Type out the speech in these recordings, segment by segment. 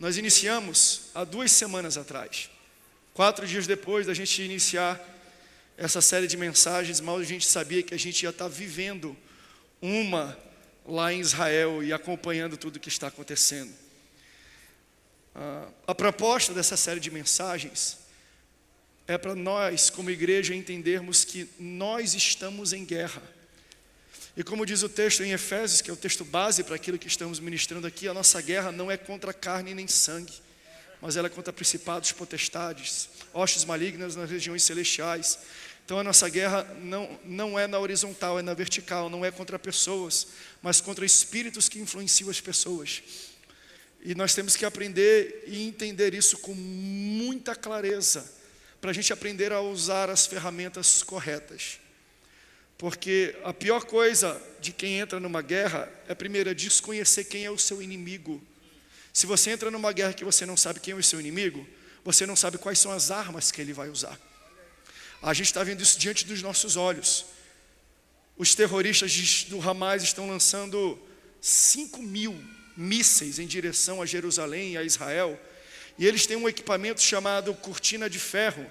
Nós iniciamos há 2 semanas atrás. 4 dias depois da gente iniciar essa série de mensagens, mal a gente sabia que a gente ia estar vivendo uma lá em Israel e acompanhando tudo o que está acontecendo. A proposta dessa série de mensagens é para nós, como igreja, entendermos que nós estamos em guerra. E como diz o texto em Efésios, que é o texto base para aquilo que estamos ministrando aqui, a nossa guerra não é contra carne nem sangue, mas ela é contra principados, potestades, hostes malignas nas regiões celestiais. Então a nossa guerra não é na horizontal, é na vertical, não é contra pessoas, mas contra espíritos que influenciam as pessoas. E nós temos que aprender e entender isso com muita clareza, para a gente aprender a usar as ferramentas corretas. Porque a pior coisa de quem entra numa guerra é, primeiro, desconhecer quem é o seu inimigo. Se você entra numa guerra que você não sabe quem é o seu inimigo, você não sabe quais são as armas que ele vai usar. A gente está vendo isso diante dos nossos olhos. Os terroristas do Hamas estão lançando 5.000 mísseis em direção a Jerusalém e a Israel. E eles têm um equipamento chamado cortina de ferro,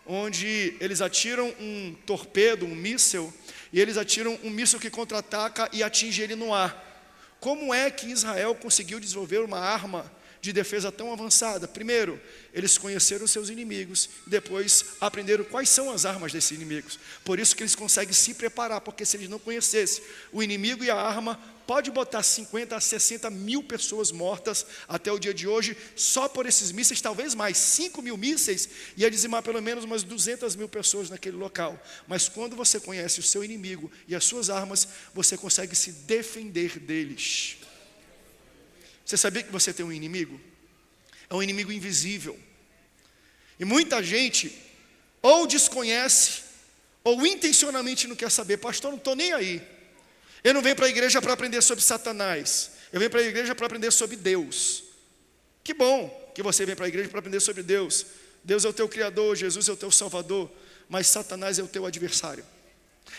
onde eles atiram um torpedo, um míssil, e eles atiram um míssil que contra-ataca e atinge ele no ar. Como é que Israel conseguiu desenvolver uma arma de defesa tão avançada? Primeiro, eles conheceram seus inimigos, depois aprenderam quais são as armas desses inimigos. Por isso que eles conseguem se preparar, porque se eles não conhecessem o inimigo e a arma, pode botar 50 a 60 mil pessoas mortas até o dia de hoje, só por esses mísseis, talvez mais, 5.000 mísseis, ia dizimar pelo menos umas 200 mil pessoas naquele local. Mas quando você conhece o seu inimigo e as suas armas, você consegue se defender deles. Você sabia que você tem um inimigo? É um inimigo invisível. E muita gente ou desconhece, ou intencionalmente não quer saber. Pastor, não estou nem aí. Eu não venho para a igreja para aprender sobre Satanás. Eu venho para a igreja para aprender sobre Deus. Que bom que você vem para a igreja para aprender sobre Deus. Deus é o teu Criador, Jesus é o teu Salvador, mas Satanás é o teu adversário.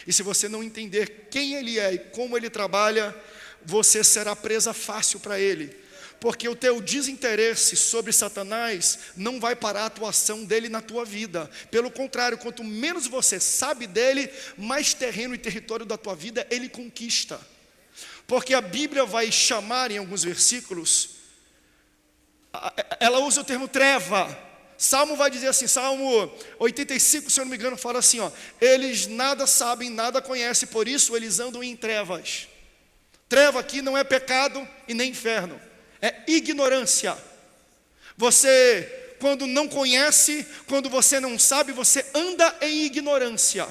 E se você não entender quem ele é e como ele trabalha, você será presa fácil para ele. Porque o teu desinteresse sobre Satanás não vai parar a atuação dele na tua vida. Pelo contrário, quanto menos você sabe dele, mais terreno e território da tua vida ele conquista. Porque a Bíblia vai chamar em alguns versículos, ela usa o termo treva. Salmo vai dizer assim, Salmo 85, se eu não me engano, fala assim, eles nada sabem, nada conhecem, por isso eles andam em trevas. Treva aqui não é pecado e nem inferno. É ignorância. Você, quando não conhece, quando você não sabe, você anda em ignorância.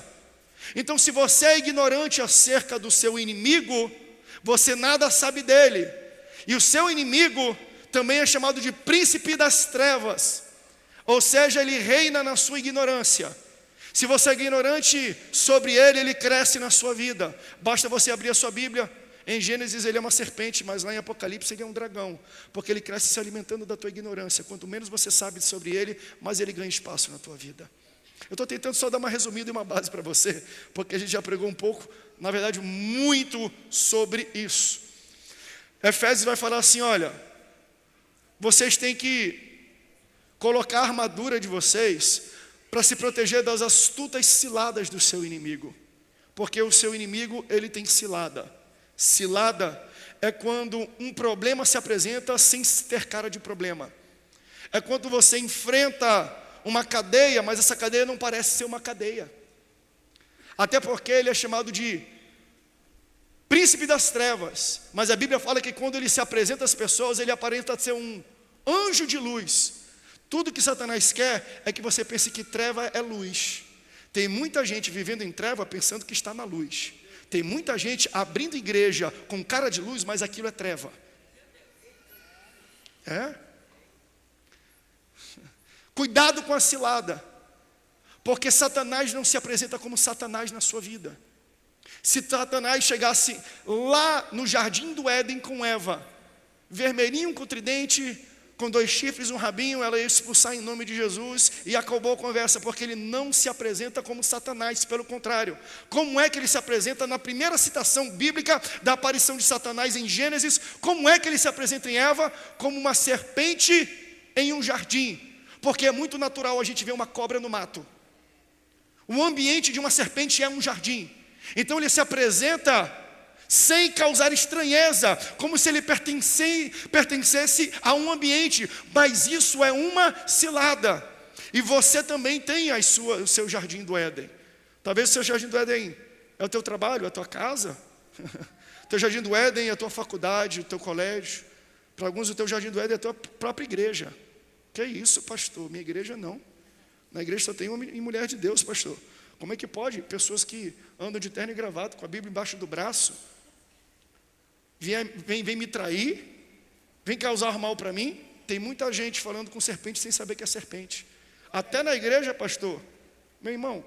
Então, se você é ignorante acerca do seu inimigo, você nada sabe dele. E o seu inimigo também é chamado de príncipe das trevas. Ou seja, ele reina na sua ignorância. Se você é ignorante sobre ele, ele cresce na sua vida. Basta você abrir a sua Bíblia. Em Gênesis ele é uma serpente, mas lá em Apocalipse ele é um dragão, porque ele cresce se alimentando da tua ignorância. Quanto menos você sabe sobre ele, mais ele ganha espaço na tua vida. Eu estou tentando só dar uma resumida e uma base para você, porque a gente já pregou um pouco, na verdade muito sobre isso. Efésios vai falar assim, olha, vocês têm que colocar a armadura de vocês para se proteger das astutas ciladas do seu inimigo, porque o seu inimigo ele tem cilada. Cilada é quando um problema se apresenta sem ter cara de problema. É quando você enfrenta uma cadeia, mas essa cadeia não parece ser uma cadeia. Até porque ele é chamado de príncipe das trevas. Mas a Bíblia fala que quando ele se apresenta às pessoas, ele aparenta ser um anjo de luz. Tudo que Satanás quer é que você pense que treva é luz. Tem muita gente vivendo em treva pensando que está na luz. Tem muita gente abrindo igreja com cara de luz, mas aquilo é treva. Cuidado com a cilada, porque Satanás não se apresenta como Satanás na sua vida. Se Satanás chegasse lá no jardim do Éden com Eva, vermelhinho com tridente, com 2 chifres e um rabinho, ela ia expulsar em nome de Jesus, e acabou a conversa, porque ele não se apresenta como Satanás, pelo contrário. Como é que ele se apresenta na primeira citação bíblica da aparição de Satanás em Gênesis? Como é que ele se apresenta em Eva? Como uma serpente em um jardim, porque é muito natural a gente ver uma cobra no mato. O ambiente de uma serpente é um jardim, então ele se apresenta sem causar estranheza, como se ele pertencesse a um ambiente, mas isso é uma cilada. E você também tem o seu jardim do Éden. Talvez o seu jardim do Éden é o teu trabalho, a tua casa. O teu jardim do Éden é a tua faculdade, o teu colégio. Para alguns o teu jardim do Éden é a tua própria igreja. Que isso, pastor? Minha igreja não. Na igreja só tem homem e mulher de Deus, pastor. Como é que pode? Pessoas que andam de terno e gravata, com a Bíblia embaixo do braço, vem me trair, vem causar mal para mim. Tem muita gente falando com serpente sem saber que é serpente. Até na igreja, pastor, meu irmão,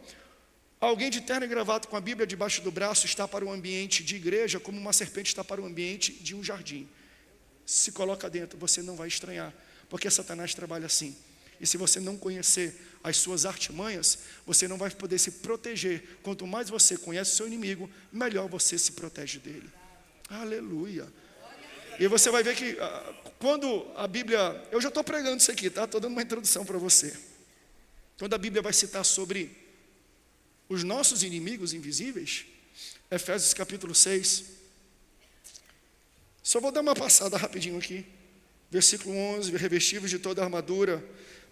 alguém de terno e gravata com a Bíblia debaixo do braço está para o ambiente de igreja como uma serpente está para o ambiente de um jardim. Se coloca dentro, você não vai estranhar, porque Satanás trabalha assim. E se você não conhecer as suas artimanhas, você não vai poder se proteger. Quanto mais você conhece o seu inimigo, melhor você se protege dele. Aleluia. E você vai ver que quando a Bíblia... Eu já estou pregando isso aqui, tá? Estou dando uma introdução para você. Quando a Bíblia vai citar sobre os nossos inimigos invisíveis, Efésios capítulo 6. Só vou dar uma passada rapidinho aqui. Versículo 11, revestivos de toda a armadura,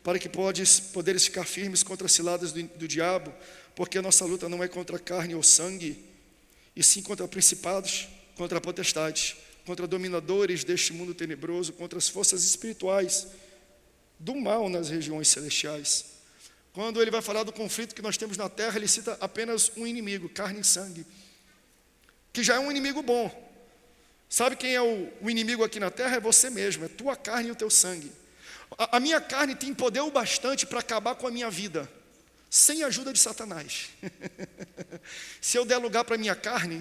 para que poderes ficar firmes contra as ciladas do diabo, porque a nossa luta não é contra carne ou sangue, e sim contra principados, contra potestades, contra dominadores deste mundo tenebroso, contra as forças espirituais do mal nas regiões celestiais. Quando ele vai falar do conflito que nós temos na terra, ele cita apenas um inimigo, carne e sangue, que já é um inimigo bom. Sabe quem é o inimigo aqui na terra? É você mesmo, é tua carne e o teu sangue. A minha carne tem poder o bastante para acabar com a minha vida, sem a ajuda de Satanás. Se eu der lugar para a minha carne,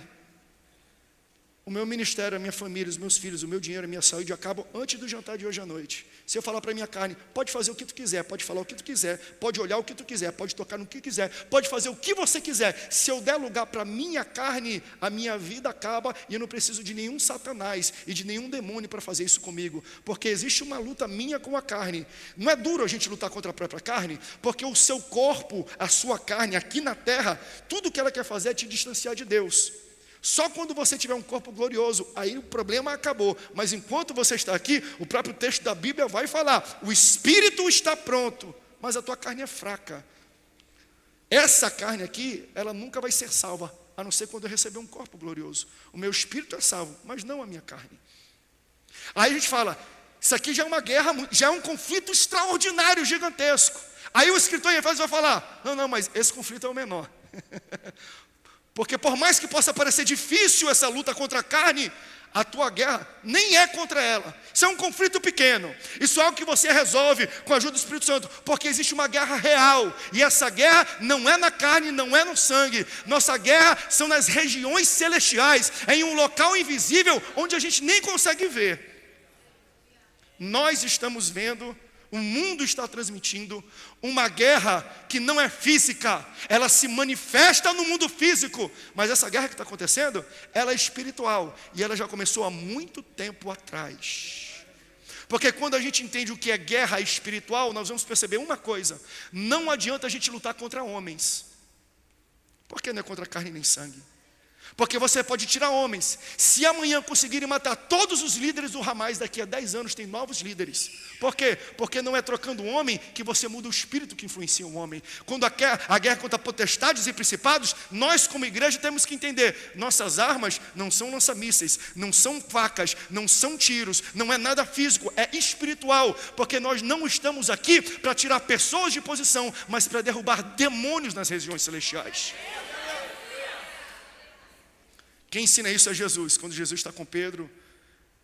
o meu ministério, a minha família, os meus filhos, o meu dinheiro, a minha saúde acabam antes do jantar de hoje à noite. Se eu falar para a minha carne, pode fazer o que tu quiser, pode falar o que tu quiser, pode olhar o que tu quiser, pode tocar no que quiser, pode fazer o que você quiser. Se eu der lugar para a minha carne, a minha vida acaba e eu não preciso de nenhum Satanás e de nenhum demônio para fazer isso comigo, porque existe uma luta minha com a carne. Não é duro a gente lutar contra a própria carne, porque o seu corpo, a sua carne aqui na terra, tudo que ela quer fazer é te distanciar de Deus. Só quando você tiver um corpo glorioso, aí o problema acabou. Mas enquanto você está aqui, o próprio texto da Bíblia vai falar: o espírito está pronto, mas a tua carne é fraca. Essa carne aqui, ela nunca vai ser salva, a não ser quando eu receber um corpo glorioso. O meu espírito é salvo, mas não a minha carne. Aí a gente fala, isso aqui já é uma guerra, já é um conflito extraordinário, gigantesco. Aí o escritor em Efésios vai falar, não, mas esse conflito é o menor. Porque por mais que possa parecer difícil essa luta contra a carne, a tua guerra nem é contra ela. Isso é um conflito pequeno. Isso é algo que você resolve com a ajuda do Espírito Santo, porque existe uma guerra real. E essa guerra não é na carne, não é no sangue. Nossa guerra são nas regiões celestiais, em um local invisível onde a gente nem consegue ver. Nós estamos vendo, o mundo está transmitindo uma guerra que não é física, ela se manifesta no mundo físico, mas essa guerra que está acontecendo, ela é espiritual, e ela já começou há muito tempo atrás. Porque quando a gente entende o que é guerra espiritual, nós vamos perceber uma coisa: não adianta a gente lutar contra homens, porque não é contra carne nem sangue. Porque você pode tirar homens. Se amanhã conseguirem matar todos os líderes do Hamas, daqui a 10 anos tem novos líderes. Por quê? Porque não é trocando um homem que você muda o espírito que influencia um homem. Quando a guerra contra potestades e principados, nós como igreja temos que entender, nossas armas não são lança-mísseis, não são facas, não são tiros, não é nada físico, é espiritual. Porque nós não estamos aqui para tirar pessoas de posição, mas para derrubar demônios nas regiões celestiais. Quem ensina isso é Jesus. Quando Jesus está com Pedro,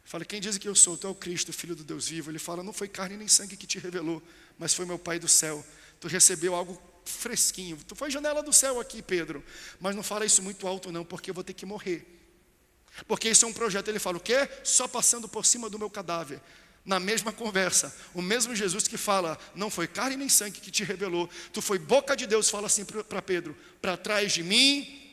fala, quem diz que eu sou? Tu é o Cristo, Filho do Deus vivo. Ele fala, não foi carne nem sangue que te revelou, mas foi meu Pai do céu. Tu recebeu algo fresquinho. Tu foi janela do céu aqui, Pedro. Mas não fala isso muito alto não, porque eu vou ter que morrer. Porque isso é um projeto. Ele fala, o quê? Só passando por cima do meu cadáver. Na mesma conversa, o mesmo Jesus que fala, não foi carne nem sangue que te revelou, tu foi boca de Deus, fala assim para Pedro, para trás de mim,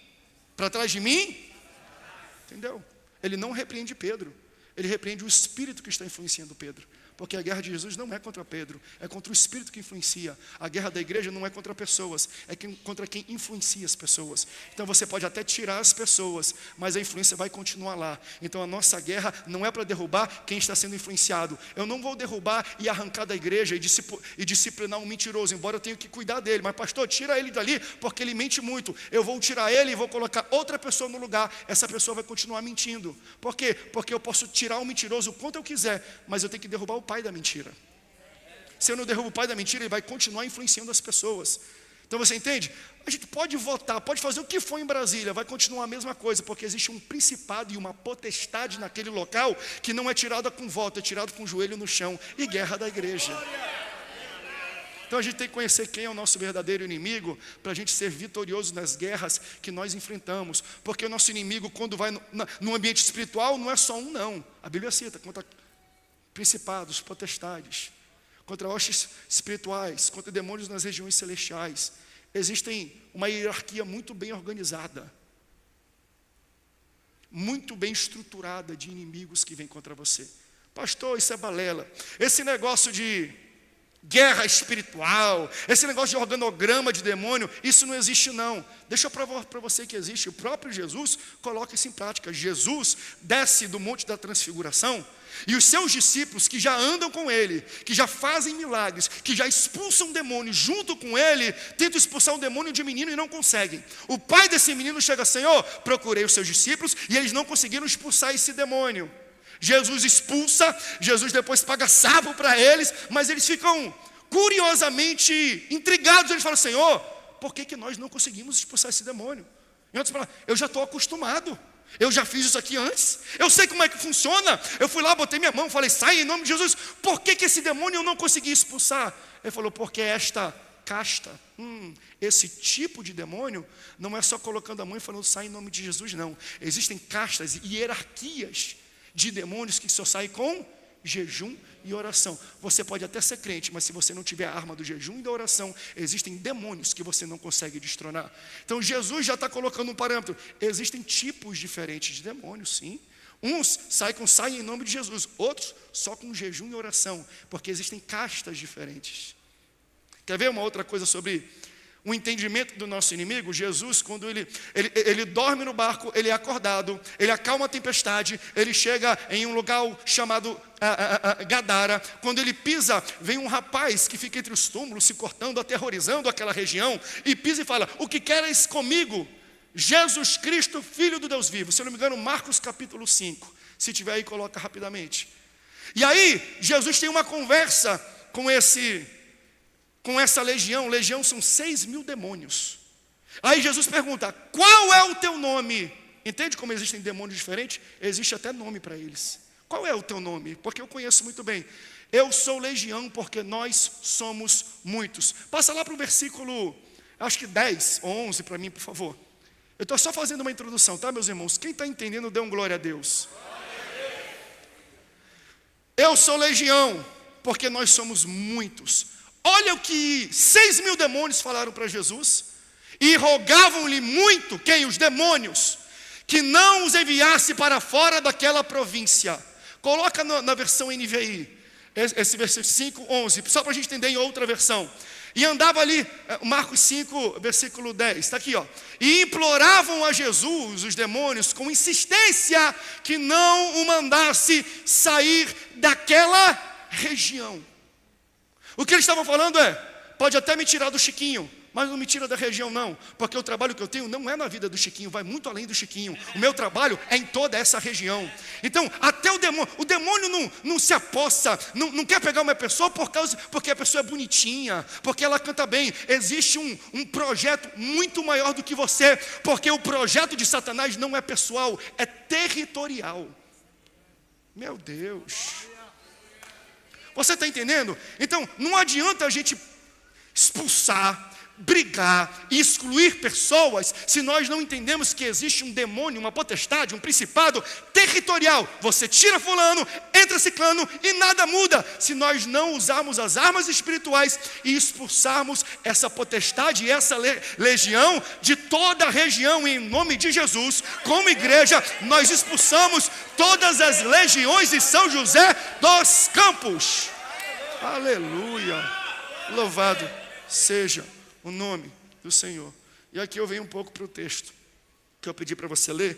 entendeu? Ele não repreende Pedro, ele repreende o espírito que está influenciando Pedro. Porque a guerra de Jesus não é contra Pedro, é contra o espírito que influencia. A guerra da igreja não é contra pessoas, é contra quem influencia as pessoas. Então você pode até tirar as pessoas, mas a influência vai continuar lá. Então a nossa guerra não é para derrubar quem está sendo influenciado. Eu não vou derrubar e arrancar da igreja e disciplinar um mentiroso, embora eu tenha que cuidar dele. Mas pastor, tira ele dali, porque ele mente muito. Eu vou tirar ele e vou colocar outra pessoa no lugar. Essa pessoa vai continuar mentindo. Por quê? Porque eu posso tirar o mentiroso o quanto eu quiser, mas eu tenho que derrubar o pai da mentira. Se eu não derrubo o pai da mentira, ele vai continuar influenciando as pessoas. Então você entende? A gente pode votar, pode fazer o que for em Brasília, vai continuar a mesma coisa, porque existe um principado e uma potestade naquele local que não é tirada com voto, é tirado com o joelho no chão. E guerra da igreja. Então a gente tem que conhecer quem é o nosso verdadeiro inimigo, para a gente ser vitorioso nas guerras que nós enfrentamos. Porque o nosso inimigo, quando vai no ambiente espiritual, não é só um não. A Bíblia cita contra principados, potestades, contra hostes espirituais, contra demônios nas regiões celestiais. Existem uma hierarquia muito bem organizada, muito bem estruturada de inimigos que vêm contra você. Pastor, isso é balela. Esse negócio de guerra espiritual, esse negócio de organograma de demônio, isso não existe não. Deixa eu provar para você que existe. O próprio Jesus coloca isso em prática. Jesus desce do Monte da Transfiguração, e os seus discípulos que já andam com ele, que já fazem milagres, que já expulsam demônios junto com ele, tentam expulsar um demônio de menino e não conseguem. O pai desse menino chega: Senhor, procurei os seus discípulos e eles não conseguiram expulsar esse demônio. Jesus expulsa, Jesus depois paga sapo para eles, mas eles ficam curiosamente intrigados. Eles falam: Senhor, por que nós não conseguimos expulsar esse demônio? Em outras palavras, eu já estou acostumado, eu já fiz isso aqui antes, eu sei como é que funciona. Eu fui lá, botei minha mão, falei: sai em nome de Jesus. Por que esse demônio eu não consegui expulsar? Ele falou: porque esta casta, esse tipo de demônio, não é só colocando a mão e falando sai em nome de Jesus, não. Existem castas e hierarquias de demônios que só saem com jejum e oração. Você pode até ser crente, mas se você não tiver a arma do jejum e da oração, existem demônios que você não consegue destronar. Então Jesus já está colocando um parâmetro. Existem tipos diferentes de demônios, sim. Uns saem em nome de Jesus, outros só com jejum e oração, porque existem castas diferentes. Quer ver uma outra coisa sobre o entendimento do nosso inimigo? Jesus, quando ele dorme no barco, ele é acordado, ele acalma a tempestade, ele chega em um lugar chamado Gadara. Quando ele pisa, vem um rapaz que fica entre os túmulos, se cortando, aterrorizando aquela região, e pisa e fala: o que queres comigo, Jesus Cristo, Filho do Deus vivo? Se eu não me engano, Marcos capítulo 5, se tiver aí, coloca rapidamente. E aí, Jesus tem uma conversa com essa legião são 6.000 demônios. Aí Jesus pergunta: qual é o teu nome? Entende como existem demônios diferentes? Existe até nome para eles. Qual é o teu nome? Porque eu conheço muito bem. Eu sou legião, porque nós somos muitos. Passa lá para o versículo, acho que 10 ou 11 para mim, por favor. Eu estou só fazendo uma introdução, tá, meus irmãos? Quem está entendendo, dê um glória a Deus. Eu sou legião, porque nós somos muitos. Olha o que 6.000 demônios falaram para Jesus, e rogavam-lhe muito, quem? Os demônios, que não os enviasse para fora daquela província. Coloca na versão NVI, esse versículo 5, 11, só para a gente entender em outra versão. E andava ali, Marcos 5, versículo 10, está aqui, ó. E imploravam a Jesus, os demônios, com insistência, que não o mandasse sair daquela região. O que eles estavam falando é: pode até me tirar do Chiquinho, mas não me tira da região não, porque o trabalho que eu tenho não é na vida do Chiquinho, vai muito além do Chiquinho. O meu trabalho é em toda essa região. Então, até o demônio não se apossa, não quer pegar uma pessoa porque a pessoa é bonitinha, porque ela canta bem. Existe um projeto muito maior do que você, porque o projeto de Satanás não é pessoal, é territorial. Meu Deus. Você está entendendo? Então, não adianta a gente expulsar, brigar e excluir pessoas se nós não entendemos que existe um demônio, uma potestade, um principado territorial. Você tira fulano, entra ciclano e nada muda se nós não usarmos as armas espirituais e expulsarmos essa potestade e essa legião de toda a região. Em nome de Jesus, como igreja, nós expulsamos todas as legiões de São José dos Campos. Aleluia, louvado seja o nome do Senhor. E aqui eu venho um pouco para o texto que eu pedi para você ler,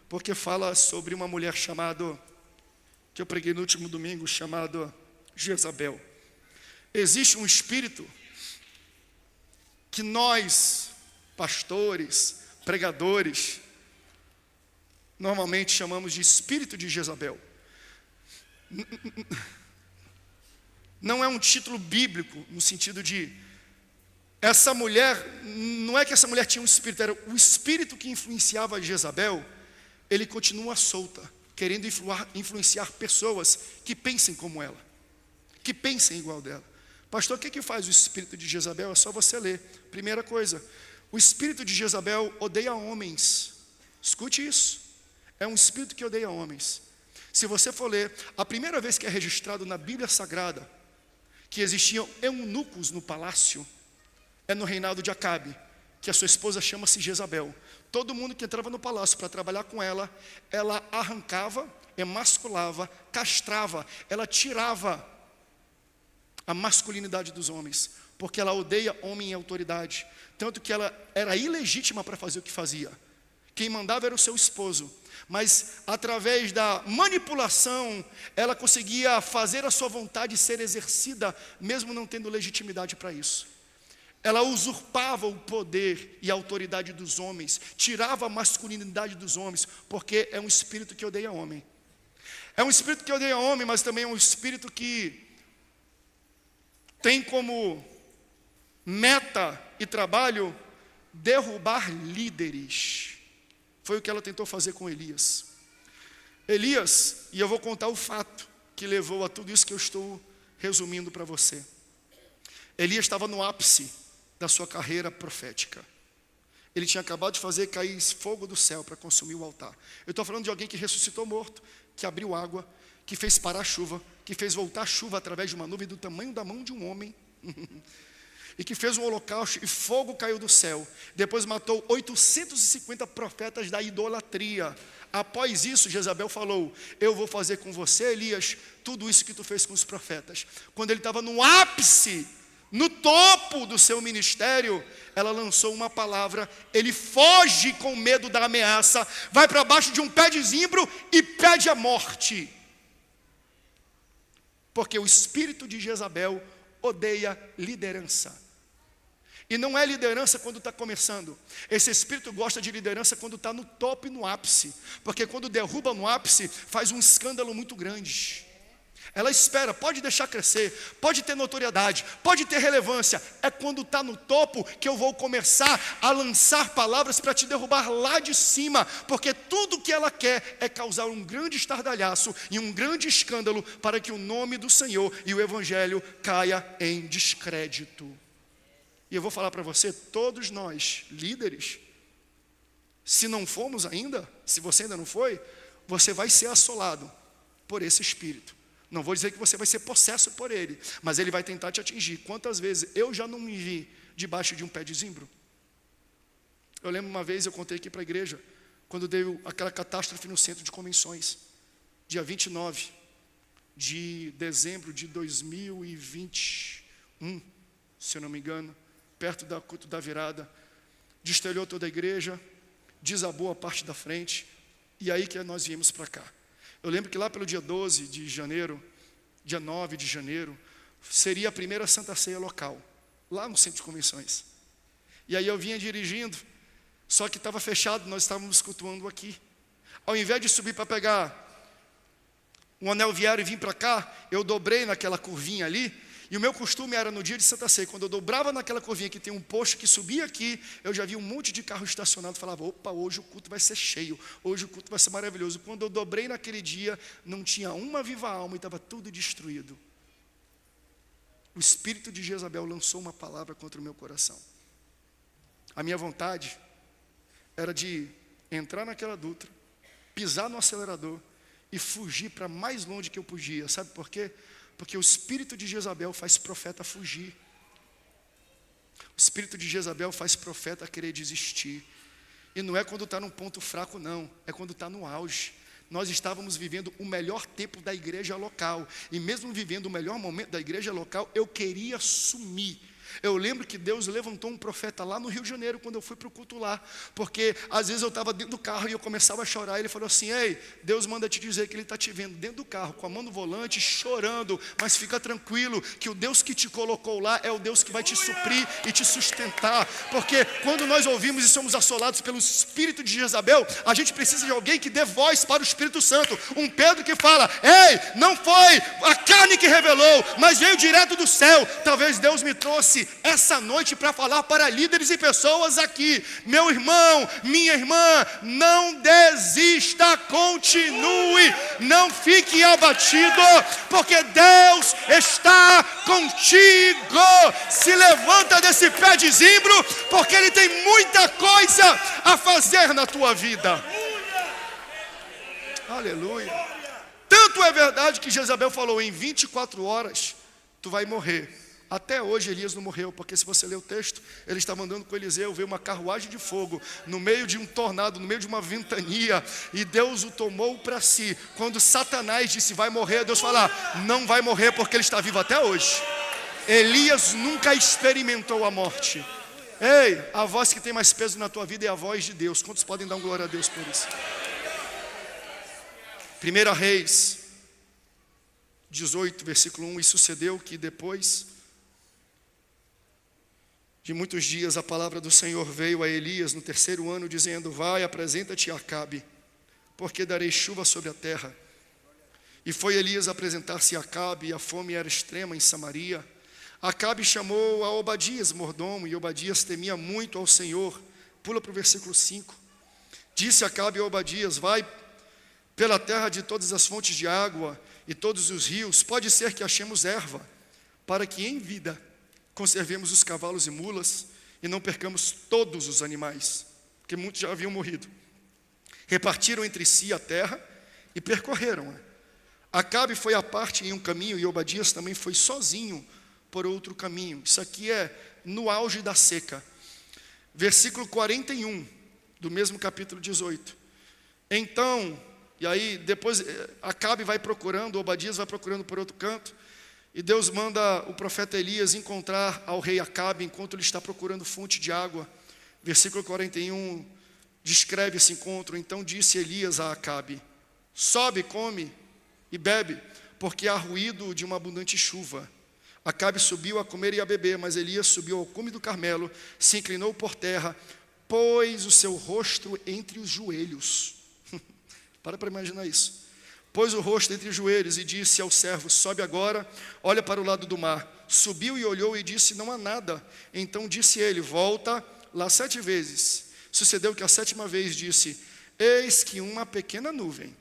porque fala sobre uma mulher chamada, que eu preguei no último domingo, chamada Jezabel. Existe um espírito que nós, pastores, pregadores, normalmente chamamos de espírito de Jezabel. Não é um título bíblico, no sentido de, essa mulher, não é que essa mulher tinha um espírito, era o espírito que influenciava Jezabel. Ele continua solta, querendo influenciar pessoas que pensem como ela, que pensem igual dela. Pastor, o que faz o espírito de Jezabel? É só você ler. Primeira coisa, o espírito de Jezabel odeia homens. Escute isso, é um espírito que odeia homens. Se você for ler, a primeira vez que é registrado na Bíblia Sagrada que existiam eunucos no palácio, é no reinado de Acabe, que a sua esposa chama-se Jezabel. Todo mundo que entrava no palácio para trabalhar com ela, ela arrancava, emasculava, castrava, ela tirava a masculinidade dos homens, porque ela odeia homem em autoridade, tanto que ela era ilegítima para fazer o que fazia. Quem mandava era o seu esposo, mas através da manipulação, ela conseguia fazer a sua vontade ser exercida, mesmo não tendo legitimidade para isso. Ela usurpava o poder e a autoridade dos homens, tirava a masculinidade dos homens, porque é um espírito que odeia homem. É um espírito que odeia homem, mas também é um espírito que tem como meta e trabalho derrubar líderes. Foi o que ela tentou fazer com Elias. Elias, e eu vou contar o fato que levou a tudo isso que eu estou resumindo para você. Elias estava no ápice da sua carreira profética. Ele tinha acabado de fazer cair fogo do céu para consumir o altar. Eu estou falando de alguém que ressuscitou morto, que abriu água, que fez parar a chuva, que fez voltar a chuva através de uma nuvem do tamanho da mão de um homem, e que fez um holocausto e fogo caiu do céu. Depois matou 850 profetas da idolatria. Após isso, Jezabel falou: eu vou fazer com você, Elias, tudo isso que tu fez com os profetas. Quando ele estava no ápice, no topo do seu ministério, ela lançou uma palavra. Ele foge com medo da ameaça, vai para baixo de um pé de zimbro e pede a morte, porque o espírito de Jezabel odeia liderança. E não é liderança quando está começando. Esse espírito gosta de liderança quando está no topo e no ápice, porque quando derruba no ápice, faz um escândalo muito grande. Ela espera, pode deixar crescer, pode ter notoriedade, pode ter relevância. É quando está no topo que eu vou começar a lançar palavras para te derrubar lá de cima, porque tudo que ela quer é causar um grande estardalhaço e um grande escândalo para que o nome do Senhor e o Evangelho caia em descrédito. E eu vou falar para você, todos nós, líderes, se não fomos ainda, se você ainda não foi, você vai ser assolado por esse espírito. Não vou dizer que você vai ser possesso por ele, mas ele vai tentar te atingir. Quantas vezes eu já não me vi debaixo de um pé de zimbro? Eu lembro uma vez, eu contei aqui para a igreja, quando deu aquela catástrofe no centro de convenções, dia 29 de dezembro de 2021, se eu não me engano, perto do culto da virada, destelhou toda a igreja, desabou a parte da frente, e aí que nós viemos para cá. Eu lembro que lá pelo dia 12 de janeiro, dia 9 de janeiro, seria a primeira Santa Ceia local, lá no centro de convenções. E aí eu vinha dirigindo, só que estava fechado, nós estávamos cultuando aqui. Ao invés de subir para pegar um anel viário e vir para cá, eu dobrei naquela curvinha ali. E o meu costume era no dia de Santa Ceia, quando eu dobrava naquela curvinha que tem um posto que subia aqui, eu já via um monte de carro estacionado, falava: opa, hoje o culto vai ser cheio, hoje o culto vai ser maravilhoso. Quando eu dobrei naquele dia, não tinha uma viva alma e estava tudo destruído. O espírito de Jezabel lançou uma palavra contra o meu coração. A minha vontade era de entrar naquela Dutra, pisar no acelerador e fugir para mais longe que eu podia. Sabe por quê? Porque o espírito de Jezabel faz profeta fugir. O espírito de Jezabel faz profeta querer desistir. E não é quando está num ponto fraco, não. É quando está no auge. Nós estávamos vivendo o melhor tempo da igreja local. E mesmo vivendo o melhor momento da igreja local, eu queria sumir. Eu lembro que Deus levantou um profeta lá no Rio de Janeiro, quando eu fui para o culto lá, porque às vezes eu estava dentro do carro e eu começava a chorar, e ele falou assim: ei, Deus manda te dizer que ele está te vendo dentro do carro, com a mão no volante, chorando, mas fica tranquilo, que o Deus que te colocou lá é o Deus que vai te suprir e te sustentar, porque quando nós ouvimos e somos assolados pelo espírito de Jezabel, a gente precisa de alguém que dê voz para o Espírito Santo, um Pedro que fala: ei, não foi a carne que revelou, mas veio direto do céu. Talvez Deus me trouxe essa noite para falar para líderes e pessoas aqui: meu irmão, minha irmã, não desista, continue, não fique abatido, porque Deus está contigo. Se levanta desse pé de zimbro, porque Ele tem muita coisa a fazer na tua vida. Aleluia. Tanto é verdade que Jezabel falou: em 24 horas tu vai morrer. Até hoje Elias não morreu, porque se você ler o texto, ele está mandando com Eliseu ver uma carruagem de fogo no meio de um tornado, no meio de uma ventania, e Deus o tomou para si. Quando Satanás disse vai morrer, Deus fala: não vai morrer, porque ele está vivo até hoje. Elias nunca experimentou a morte. Ei, a voz que tem mais peso na tua vida é a voz de Deus. Quantos podem dar glória a Deus por isso? 1 Reis 18, versículo 1: e sucedeu que depois de muitos dias a palavra do Senhor veio a Elias no 3º ano, dizendo: vai, apresenta-te a Acabe, porque darei chuva sobre a terra. E foi Elias apresentar-se a Acabe, e a fome era extrema em Samaria. Acabe chamou a Obadias, mordomo, e Obadias temia muito ao Senhor. Pula para o versículo 5. Disse Acabe a Obadias: vai pela terra de todas as fontes de água e todos os rios, pode ser que achemos erva, para que em vida conservemos os cavalos e mulas e não percamos todos os animais, porque muitos já haviam morrido. Repartiram entre si a terra e percorreram. Acabe foi à parte em um caminho, e Obadias também foi sozinho por outro caminho. Isso aqui é no auge da seca. Versículo 41 do mesmo capítulo 18. Então, e aí depois Acabe vai procurando, Obadias vai procurando por outro canto, e Deus manda o profeta Elias encontrar ao rei Acabe enquanto ele está procurando fonte de água. Versículo 41 descreve esse encontro. Então disse Elias a Acabe: sobe, come e bebe, porque há ruído de uma abundante chuva. Acabe subiu a comer e a beber, mas Elias subiu ao cume do Carmelo, se inclinou por terra, pôs o seu rosto entre os joelhos. Para imaginar isso. Pôs o rosto entre os joelhos e disse ao servo: sobe agora, olha para o lado do mar. Subiu e olhou e disse: não há nada. Então disse ele: volta lá 7 vezes. Sucedeu que a 7ª vez disse: eis que uma pequena nuvem,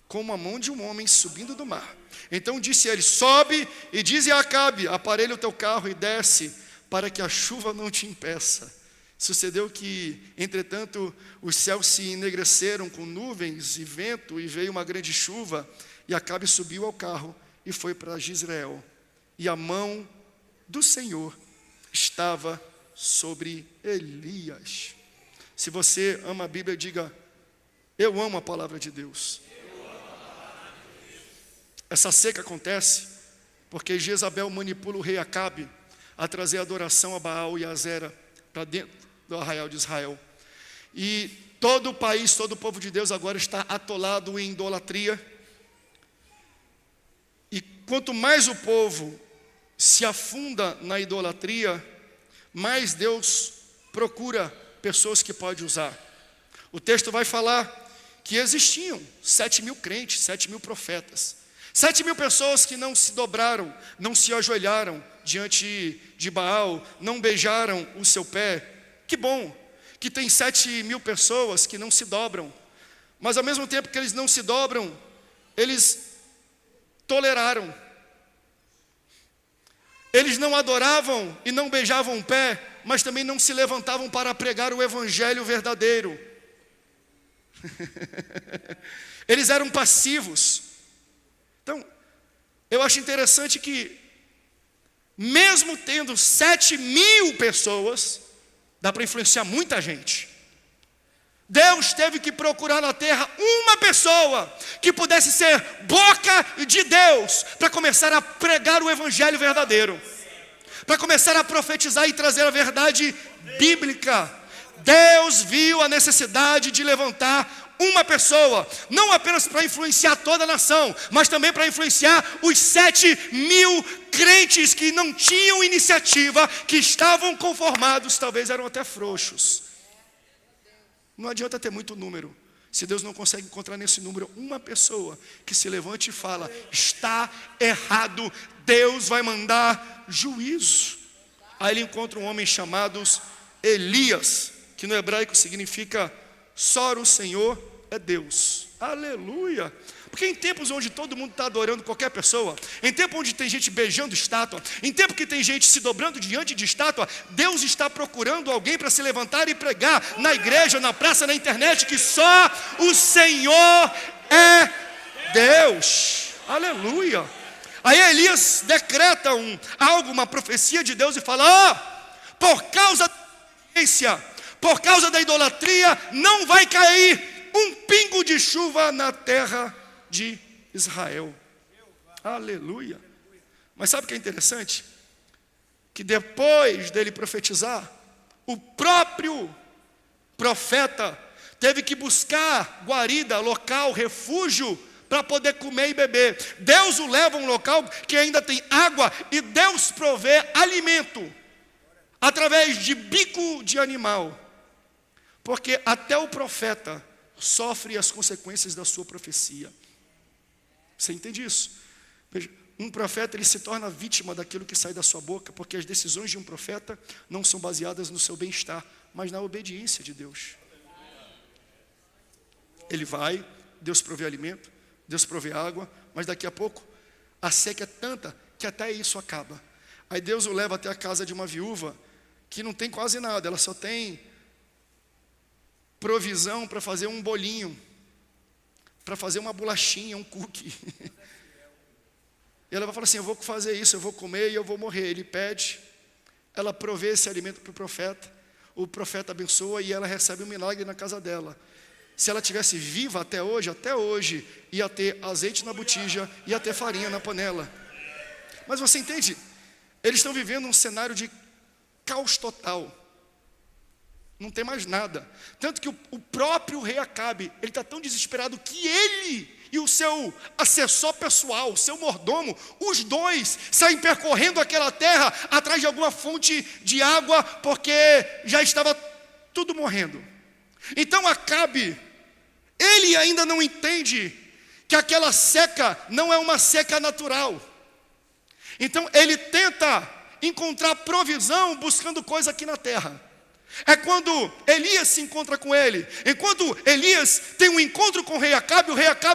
como a mão de um homem subindo do mar. Então disse ele: sobe e dize a Acabe: aparelha o teu carro e desce, para que a chuva não te impeça. Sucedeu que, entretanto, os céus se enegreceram com nuvens e vento, e veio uma grande chuva, e Acabe subiu ao carro e foi para Jezreel. E a mão do Senhor estava sobre Elias. Se você ama a Bíblia, diga: eu amo a palavra de Deus. Essa seca acontece porque Jezabel manipula o rei Acabe a trazer adoração a Baal e a Azera para dentro do arraial de Israel. E todo o país, todo o povo de Deus agora está atolado em idolatria. E quanto mais o povo se afunda na idolatria, mais Deus procura pessoas que pode usar. O texto vai falar que existiam 7.000 crentes, 7.000 profetas, 7.000 pessoas que não se dobraram, não se ajoelharam diante de Baal, não beijaram o seu pé. Que bom que tem 7.000 pessoas que não se dobram, mas ao mesmo tempo que eles não se dobram, eles toleraram. Eles não adoravam e não beijavam o pé, mas também não se levantavam para pregar o evangelho verdadeiro. Eles eram passivos. Então, eu acho interessante que, mesmo tendo 7.000 pessoas, dá para influenciar muita gente. Deus teve que procurar na terra uma pessoa que pudesse ser boca de Deus para começar a pregar o evangelho verdadeiro, para começar a profetizar e trazer a verdade bíblica. Deus viu a necessidade de levantar uma pessoa, não apenas para influenciar toda a nação, mas também para influenciar os 7.000 crentes que não tinham iniciativa, que estavam conformados, talvez eram até frouxos. Não adianta ter muito número, se Deus não consegue encontrar nesse número uma pessoa que se levante e fala: está errado, Deus vai mandar juízo. Aí ele encontra um homem chamado Elias, que no hebraico significa só o Senhor é Deus. Aleluia! Porque em tempos onde todo mundo está adorando qualquer pessoa, em tempo onde tem gente beijando estátua, em tempo que tem gente se dobrando diante de estátua, Deus está procurando alguém para se levantar e pregar na igreja, na praça, na internet, que só o Senhor é Deus. Aleluia! Aí Elias decreta uma profecia de Deus e fala: por causa da obediência, por causa da idolatria, não vai cair um pingo de chuva na terra de Israel. Aleluia. Mas sabe o que é interessante? Que depois dele profetizar, o próprio profeta teve que buscar guarida, local, refúgio, para poder comer e beber. Deus o leva a um local que ainda tem água, e Deus provê alimento através de bico de animal, porque até o profeta sofre as consequências da sua profecia. Você entende isso? Veja, um profeta, ele se torna vítima daquilo que sai da sua boca, porque as decisões de um profeta não são baseadas no seu bem-estar, mas na obediência de Deus. Ele vai, Deus provê alimento, Deus provê água, mas daqui a pouco a seca é tanta que até isso acaba. Aí Deus o leva até a casa de uma viúva que não tem quase nada, ela só tem provisão para fazer um bolinho, para fazer uma bolachinha, um cookie. E ela vai falar assim: eu vou fazer isso, eu vou comer e eu vou morrer. Ele pede, ela provê esse alimento para o profeta abençoa e ela recebe um milagre na casa dela. Se ela tivesse viva até hoje, ia ter azeite na botija, ia ter farinha na panela. Mas você entende? Eles estão vivendo um cenário de caos total. Não tem mais nada. Tanto que o próprio rei Acabe, ele está tão desesperado que ele e o seu assessor pessoal, o seu mordomo, os dois saem percorrendo aquela terra atrás de alguma fonte de água, porque já estava tudo morrendo. Então Acabe, ele ainda não entende que aquela seca não é uma seca natural. Então ele tenta encontrar provisão buscando coisa aqui na terra. É quando Elias se encontra com ele. Enquanto Elias tem um encontro com o rei Acabe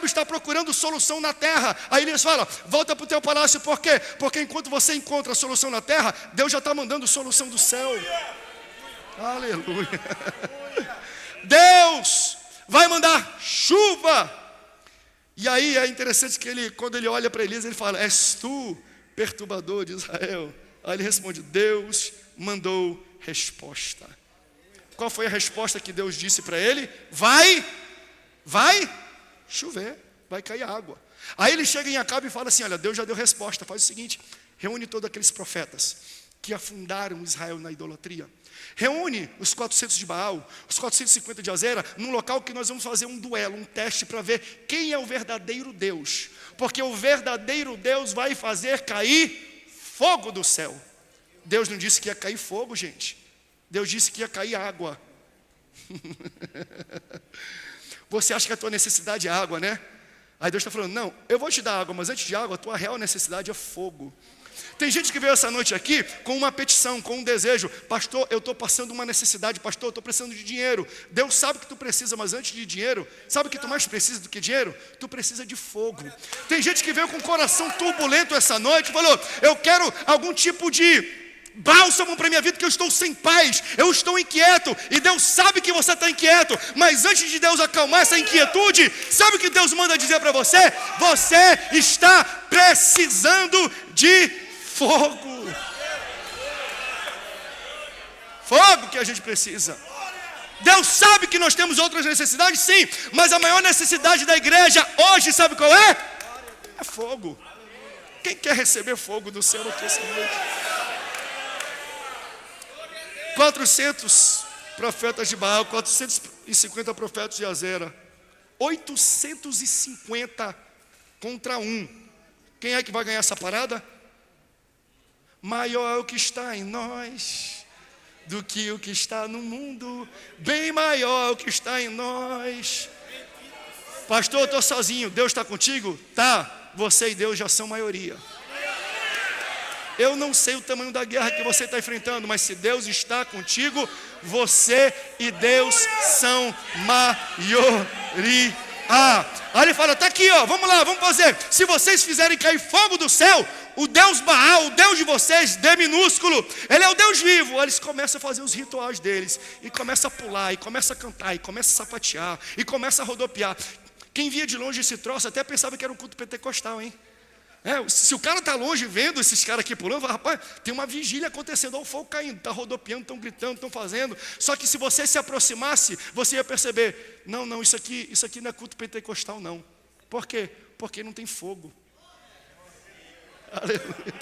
está procurando solução na terra. Aí Elias fala: volta para o teu palácio. Por quê? Porque enquanto você encontra a solução na terra, Deus já está mandando solução do céu. Aleluia. Deus vai mandar chuva. E aí é interessante que quando ele olha para Elias, ele fala: és tu, perturbador de Israel? Aí ele responde: Deus mandou resposta. Qual foi a resposta que Deus disse para ele? Vai chover, vai cair água. Aí ele chega em Acabe e fala assim: olha, Deus já deu resposta, faz o seguinte, reúne todos aqueles profetas que afundaram Israel na idolatria. Reúne os 400 de Baal, os 450 de Azera, num local que nós vamos fazer um duelo, um teste para ver quem é o verdadeiro Deus. Porque o verdadeiro Deus vai fazer cair fogo do céu. Deus não disse que ia cair fogo, gente. Deus disse que ia cair água. Você acha que a tua necessidade é água, né? Aí Deus está falando: não, eu vou te dar água, mas antes de água, a tua real necessidade é fogo. Tem gente que veio essa noite aqui com uma petição, com um desejo: pastor, eu estou passando uma necessidade, pastor, eu estou precisando de dinheiro. Deus sabe que tu precisa, mas antes de dinheiro, sabe o que tu mais precisa do que dinheiro? Tu precisa de fogo. Tem gente que veio com o coração turbulento essa noite e falou: eu quero algum tipo de bálsamo para a minha vida, que eu estou sem paz, eu estou inquieto, e Deus sabe que você está inquieto, mas antes de Deus acalmar essa inquietude, sabe o que Deus manda dizer para você? Você está precisando de fogo. Fogo que a gente precisa. Deus sabe que nós temos outras necessidades, sim, mas a maior necessidade da igreja hoje, sabe qual é? É fogo. Quem quer receber fogo do céu aqui essa noite? 400 profetas de Baal, 450 profetas de Azera, 850 contra 1. Quem é que vai ganhar essa parada? Maior é o que está em nós do que o que está no mundo, bem maior é o que está em nós. Pastor, eu estou sozinho, Deus está contigo? Tá, você e Deus já são maioria. Eu não sei o tamanho da guerra que você está enfrentando, mas se Deus está contigo, você e Deus são maioria. Aí ele fala, tá aqui, ó, vamos lá, vamos fazer. Se vocês fizerem cair fogo do céu, o Deus Baal, o Deus de vocês, D minúsculo, ele é o Deus vivo. Aí eles começam a fazer os rituais deles, e começam a pular, e começam a cantar, e começam a sapatear, e começam a rodopiar. Quem via de longe esse troço até pensava que era um culto pentecostal, hein? Se o cara está longe vendo esses caras aqui pulando, fala, rapaz, tem uma vigília acontecendo, olha o fogo caindo, está rodopiando, estão gritando, estão fazendo. Só que se você se aproximasse, você ia perceber, não, isso aqui não é culto pentecostal não. Por quê? Porque não tem fogo. Aleluia.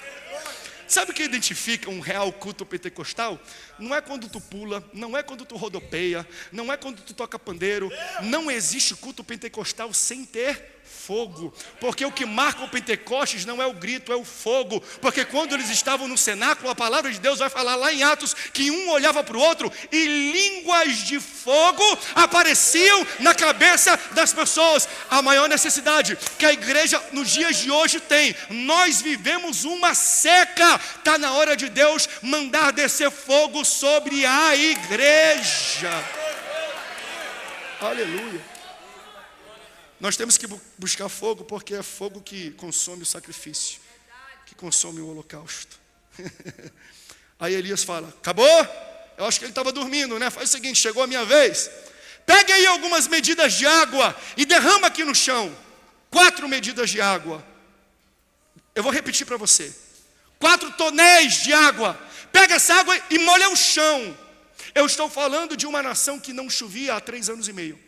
Sabe o que identifica um real culto pentecostal? Não é quando tu pula, não é quando tu rodopeia, não é quando tu toca pandeiro. Não existe culto pentecostal sem ter fogo, porque o que marca o Pentecostes não é o grito, é o fogo. Porque quando eles estavam no cenáculo, a palavra de Deus vai falar lá em Atos, que um olhava para o outro e línguas de fogo apareciam na cabeça das pessoas. A maior necessidade que a igreja nos dias de hoje tem, nós vivemos uma seca, está na hora de Deus mandar descer fogo sobre a igreja. Aleluia. Nós temos que buscar fogo, porque é fogo que consome o sacrifício, que consome o holocausto. Aí Elias fala, acabou? Eu acho que ele estava dormindo, né? Faz o seguinte, chegou a minha vez. Pegue aí algumas medidas de água e derrama aqui no chão. 4 medidas de água. Eu vou repetir para você. 4 tonéis de água. Pega essa água e molha o chão. Eu estou falando de uma nação que não chovia há 3 anos e meio.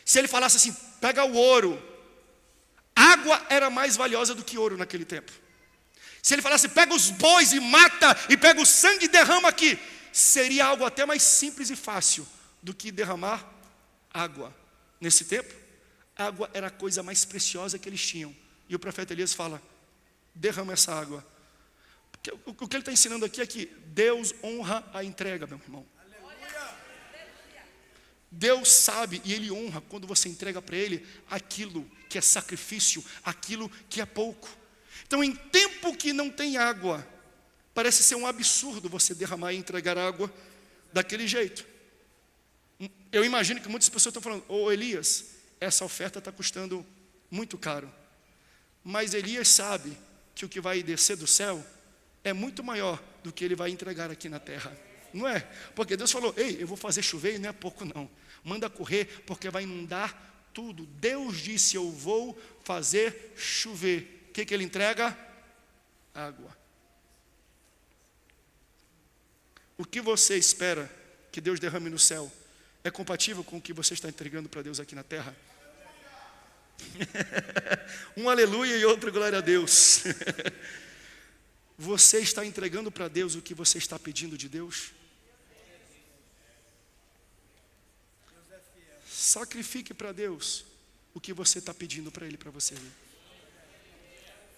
Se ele falasse assim, pega o ouro, água era mais valiosa do que ouro naquele tempo. Se ele falasse, pega os bois e mata, e pega o sangue e derrama aqui, seria algo até mais simples e fácil do que derramar água. Nesse tempo, água era a coisa mais preciosa que eles tinham. E o profeta Elias fala, derrama essa água. Porque o que ele está ensinando aqui é que Deus honra a entrega, meu irmão. Deus sabe e Ele honra quando você entrega para Ele aquilo que é sacrifício, aquilo que é pouco. Então, em tempo que não tem água, parece ser um absurdo você derramar e entregar água daquele jeito. Eu imagino que muitas pessoas estão falando, Elias, essa oferta está custando muito caro. Mas Elias sabe que o que vai descer do céu é muito maior do que ele vai entregar aqui na terra. Não é? Porque Deus falou, ei, eu vou fazer chover e não é pouco não. Manda correr porque vai inundar tudo. Deus disse, eu vou fazer chover. O que ele entrega? Água. O que você espera que Deus derrame no céu é compatível com o que você está entregando para Deus aqui na terra? Um aleluia e outro glória a Deus. Você está entregando para Deus o que você está pedindo de Deus? Sacrifique para Deus o que você está pedindo para Ele, para você ver.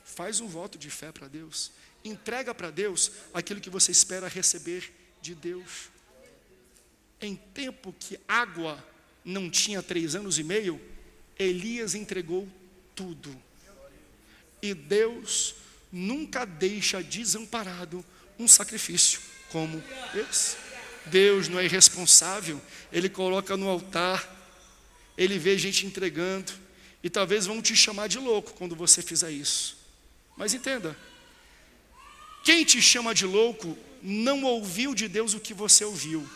Faz um voto de fé para Deus. Entrega para Deus aquilo que você espera receber de Deus. Em tempo que água não tinha 3 anos e meio, Elias entregou tudo. E Deus nunca deixa desamparado um sacrifício como esse. Deus não é irresponsável. Ele coloca no altar. Ele vê gente entregando, e talvez vão te chamar de louco quando você fizer isso. Mas entenda, Quem te chama de louco não ouviu de Deus o que você ouviu.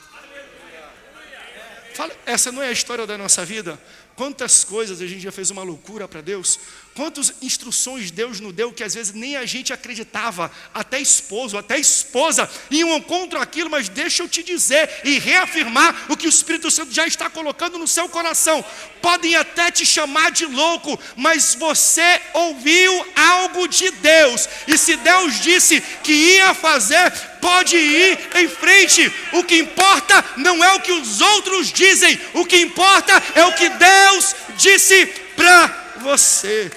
Essa não é a história da nossa vida? Quantas coisas a gente já fez uma loucura para Deus? Quantas instruções Deus nos deu que às vezes nem a gente acreditava? Até esposo, até esposa iam contra aquilo, mas deixa eu te dizer e reafirmar o que o Espírito Santo já está colocando no seu coração. Podem até te chamar de louco, mas você ouviu algo de Deus. E se Deus disse que ia fazer, pode ir em frente. O que importa não é o que os outros dizem. O que importa é o que Deus disse para você.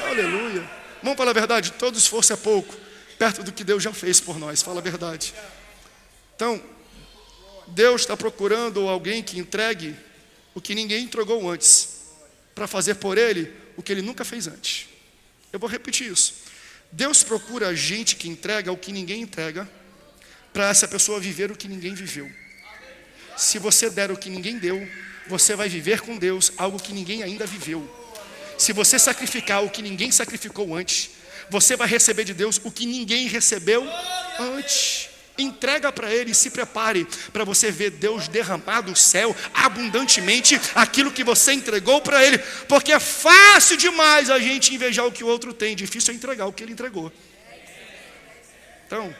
Aleluia. Vamos falar a verdade, todo esforço é pouco perto do que Deus já fez por nós. Fala a verdade. Então, Deus está procurando alguém que entregue o que ninguém entregou antes, para fazer por Ele o que Ele nunca fez antes. Eu vou repetir isso. Deus procura gente que entrega o que ninguém entrega, para essa pessoa viver o que ninguém viveu. Se você der o que ninguém deu, você vai viver com Deus algo que ninguém ainda viveu. Se você sacrificar o que ninguém sacrificou antes, você vai receber de Deus o que ninguém recebeu antes. Entrega para Ele e se prepare para você ver Deus derramar do céu abundantemente aquilo que você entregou para Ele. Porque é fácil demais a gente invejar o que o outro tem, difícil é entregar o que Ele entregou. Então,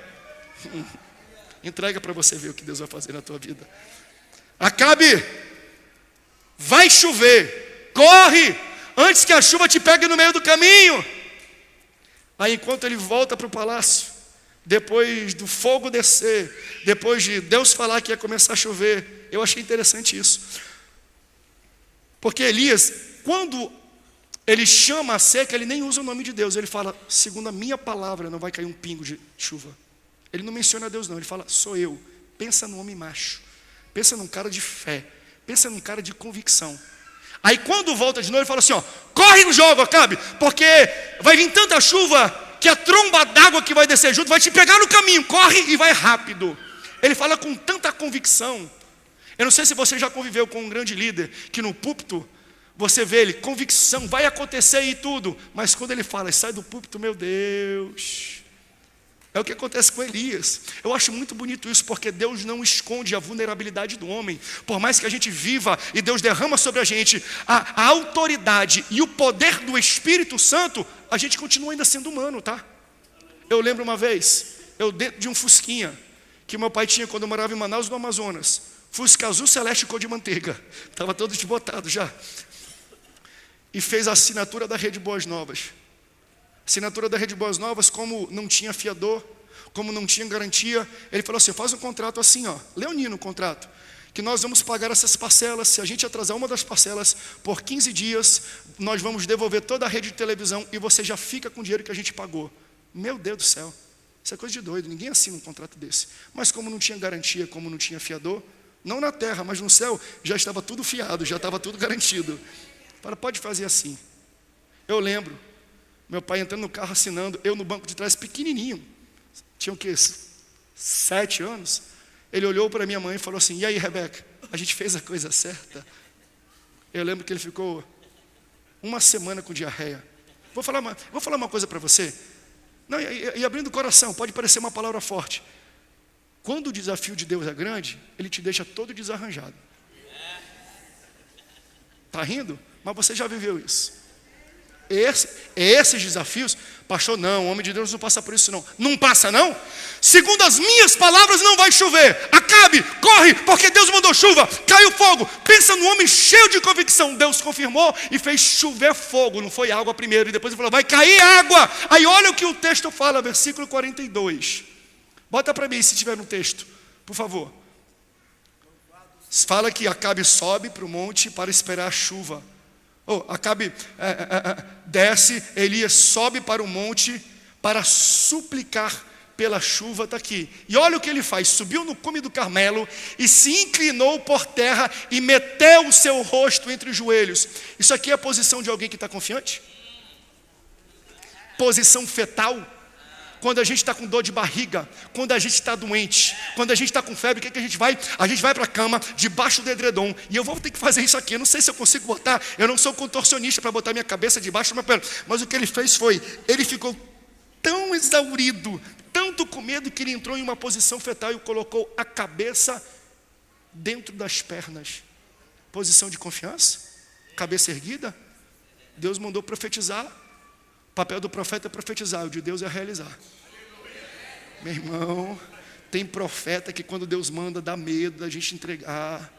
entrega para você ver o que Deus vai fazer na tua vida. Acabe, vai chover, corre, antes que a chuva te pegue no meio do caminho. Aí enquanto ele volta para o palácio, depois do fogo descer, depois de Deus falar que ia começar a chover, eu achei interessante isso. Porque Elias, quando ele chama a seca, ele nem usa o nome de Deus, ele fala, segundo a minha palavra, não vai cair um pingo de chuva. Ele não menciona Deus não, ele fala, sou eu. Pensa no homem macho, pensa num cara de fé, pensa num cara de convicção. Aí quando volta de novo, ele fala assim, ó, corre no jogo, Acabe, porque vai vir tanta chuva que a tromba d'água que vai descer junto vai te pegar no caminho, corre e vai rápido. Ele fala com tanta convicção. Eu não sei se você já conviveu com um grande líder, que no púlpito, você vê ele, convicção, vai acontecer e tudo, mas quando ele fala, sai do púlpito, meu Deus. É o que acontece com Elias. Eu acho muito bonito isso, porque Deus não esconde a vulnerabilidade do homem. Por mais que a gente viva e Deus derrama sobre a gente a autoridade e o poder do Espírito Santo, a gente continua ainda sendo humano, tá? Eu lembro uma vez, eu dentro de um fusquinha, que meu pai tinha quando eu morava em Manaus, no Amazonas. Fusca azul celeste cor de manteiga. Estava todo desbotado já. E fez a assinatura da Rede Boas Novas. Assinatura da Rede Boas Novas, como não tinha fiador, como não tinha garantia, ele falou assim, faz um contrato assim, ó, leonino o contrato, que nós vamos pagar essas parcelas, se a gente atrasar uma das parcelas por 15 dias, nós vamos devolver toda a rede de televisão e você já fica com o dinheiro que a gente pagou. Meu Deus do céu, isso é coisa de doido, ninguém assina um contrato desse. Mas como não tinha garantia, como não tinha fiador, não na terra, mas no céu, já estava tudo fiado, já estava tudo garantido. Fala, pode fazer assim. Eu lembro, meu pai entrando no carro assinando, eu no banco de trás pequenininho, tinha o quê? 7 anos. Ele olhou para minha mãe e falou assim, e aí, Rebeca, a gente fez a coisa certa? Eu lembro que ele ficou uma semana com diarreia. Vou falar uma coisa para você. Não, e abrindo o coração, pode parecer uma palavra forte. Quando o desafio de Deus é grande, Ele te deixa todo desarranjado. Está rindo? Mas você já viveu isso. Esses desafios, pastor, não, o homem de Deus não passa por isso não. Não passa não? Segundo as minhas palavras não vai chover. Acabe, corre, porque Deus mandou chuva, caiu fogo. Pensa no homem cheio de convicção. Deus confirmou e fez chover fogo. Não foi água primeiro, e depois ele falou, vai cair água. Aí olha o que o texto fala, versículo 42. Bota para mim se tiver no texto, por favor. Fala que Acabe sobe para o monte para esperar a chuva. Acabe desce, Elias sobe para o monte para suplicar pela chuva, está aqui. E olha o que ele faz, subiu no cume do Carmelo e se inclinou por terra e meteu o seu rosto entre os joelhos. Isso aqui é a posição de alguém que está confiante? Posição fetal. Quando a gente está com dor de barriga, quando a gente está doente, quando a gente está com febre, o que a gente vai? A gente vai para a cama, debaixo do edredom. E eu vou ter que fazer isso aqui, eu não sei se eu consigo botar, eu não sou contorcionista para botar minha cabeça debaixo do meu pé. Mas o que ele fez foi, ele ficou tão exaurido, tanto com medo, que ele entrou em uma posição fetal e colocou a cabeça dentro das pernas. Posição de confiança, cabeça erguida. Deus mandou profetizar. O papel do profeta é profetizar, o de Deus é realizar. Meu irmão, tem profeta que quando Deus manda dá medo da gente entregar.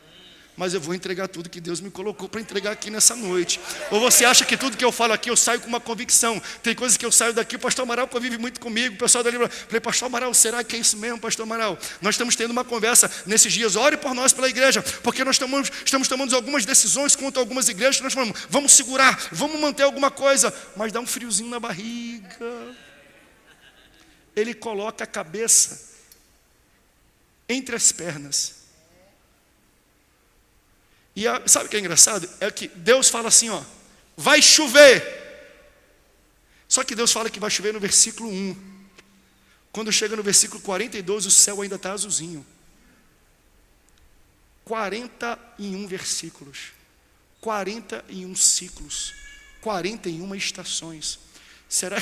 Mas eu vou entregar tudo que Deus me colocou para entregar aqui nessa noite. Ou você acha que tudo que eu falo aqui eu saio com uma convicção? Tem coisas que eu saio daqui, o pastor Amaral convive muito comigo. O pessoal dali falei, pastor Amaral, será que é isso mesmo, pastor Amaral? Nós estamos tendo uma conversa nesses dias, ore por nós pela igreja, porque nós estamos tomando algumas decisões contra algumas igrejas, nós falamos, vamos segurar, vamos manter alguma coisa, mas dá um friozinho na barriga. Ele coloca a cabeça entre as pernas. E sabe o que é engraçado? É que Deus fala assim, ó, vai chover. Só que Deus fala que vai chover no versículo 1. Quando chega no versículo 42, o céu ainda está azulzinho. 41 versículos, 41 ciclos, 41 estações. Será